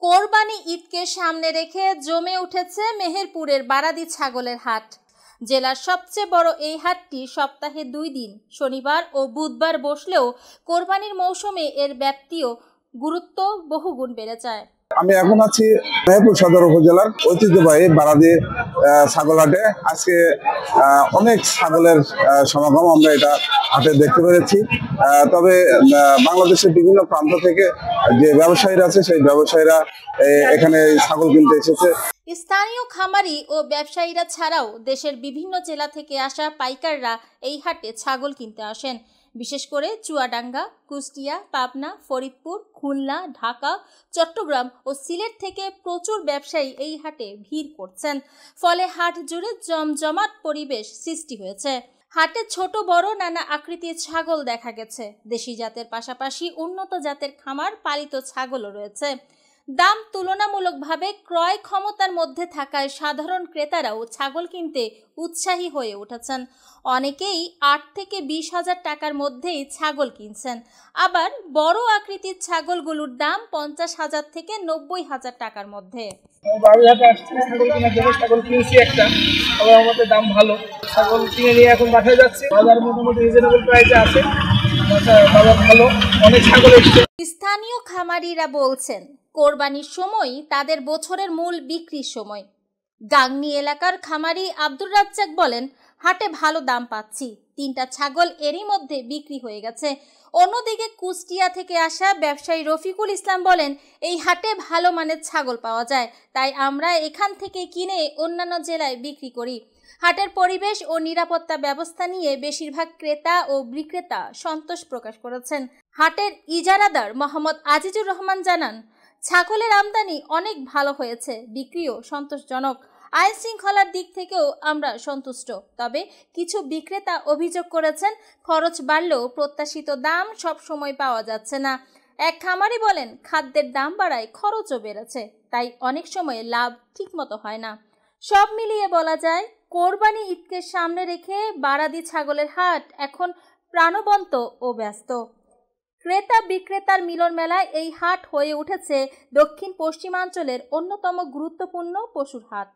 কোরবানি ঈদকে সামনে রেখে জমে উঠেছে মেহেরপুরের বারাদি ছাগলের হাট। জেলার সবচেয়ে বড় এই হাটটি সপ্তাহে 2 দিন শনিবার ও বুধবার বসলেও কোরবানির মৌসুমে এর ব্যাপ্তি ও গুরুত্ব বহুগুণ বেড়ে যায়। আমি এখন আছি মেহেরপুর সদর উপজেলার ঐতিহ্যবাহী বারাদি ছাগল হাটে। আজকে অনেক ছাগলের সমাগম আমরা এটা হাটে দেখতে পেরেছি। তবে বাংলাদেশের বিভিন্ন প্রান্ত থেকে যে ব্যবসায়ীরা আছে সেই ব্যবসায়ীরা এখানে ছাগল কিনতে এসেছে। স্থানীয় খামারি ও ব্যবসায়ীরা ছাড়াও দেশের বিভিন্ন জেলা থেকে আসা পাইকাররা এই হাটে ছাগল কিনতে আসেন। বিশেষ করে চুয়াডাঙ্গা, কুষ্টিয়া, পাবনা, ফরিদপুর, খুলনা, ঢাকা, চট্টগ্রাম ও সিলেট থেকে প্রচুর ব্যবসায়ী এই হাটে ভিড় করছেন। ফলে হাট জুড়ে জমজমাট পরিবেশ সৃষ্টি হয়েছে। হাটে ছোট বড় নানা আকৃতির ছাগল দেখা গেছে। দেশি জাতের পাশাপাশি উন্নত জাতের খামার পালিত ছাগলও রয়েছে। দাম তুলনামূলকভাবে ক্রয় ক্ষমতার মধ্যে থাকায় সাধারণ ক্রেতারাও ছাগল কিনতে উৎসাহী হয়ে উঠেছেন। অনেকেই 8 থেকে 20 হাজার টাকার মধ্যেই ছাগল কিনছেন। আবার বড় আকৃতির ছাগলগুলোর দাম 50 হাজার থেকে 90 হাজার টাকার মধ্যে। ছাগল কিনছি একটা, আমাদের দাম ভালো। ছাগল কিনে নিয়ে এখন বাসায় যাচ্ছি। বাজার মোটামুটি রিজনেবল প্রাইসে আছে, বাজার ভালো, অনেক ছাগল এসেছে। স্থানীয় খামারিরা বলছেন কোরবানির সময় তাদের বছরের মূল বিক্রির সময়। গাংনী এলাকার খামারি আব্দুর রাজ্জাক বলেন, হাটে ভালো দাম পাচ্ছি। 3টা ছাগল এরই মধ্যে বিক্রি হয়ে গেছে। অন্যদিকে কুষ্টিয়া থেকে আসা ব্যবসায়ী রফিকুল ইসলাম বলেন, এই হাটে ভালো মানের ছাগল পাওয়া যায়, তাই আমরা এখান থেকে কিনে অন্যান্য জেলায় বিক্রি করি। হাটের পরিবেশ ও নিরাপত্তা ব্যবস্থা নিয়ে বেশিরভাগ ক্রেতা ও বিক্রেতা সন্তোষ প্রকাশ করেছেন। হাটের ইজারাদার মোহাম্মদ আজিজুর রহমান জানান, ছাগলের আমদানি অনেক ভালো হয়েছে, বিক্রিও সন্তোষজনক। আইন শৃঙ্খলার দিক থেকেও আমরা সন্তুষ্ট। তবে কিছু বিক্রেতা অভিযোগ করেছেন, খরচ বাড়লেও প্রত্যাশিত দাম সব সময় পাওয়া যাচ্ছে না। এক খামারি বলেন, খাদ্যের দাম বাড়ায় খরচও বেড়েছে, তাই অনেক সময় লাভ ঠিকমতো হয় না। সব মিলিয়ে বলা যায়, কোরবানি ঈদকে সামনে রেখে বারাদি ছাগলের হাট এখন প্রাণবন্ত ও ব্যস্ত। ক্রেতা বিক্রেতার মিলন মেলায় এই হাট হয়ে উঠেছে দক্ষিণ পশ্চিমাঞ্চলের অন্যতম গুরুত্বপূর্ণ পশুর হাট।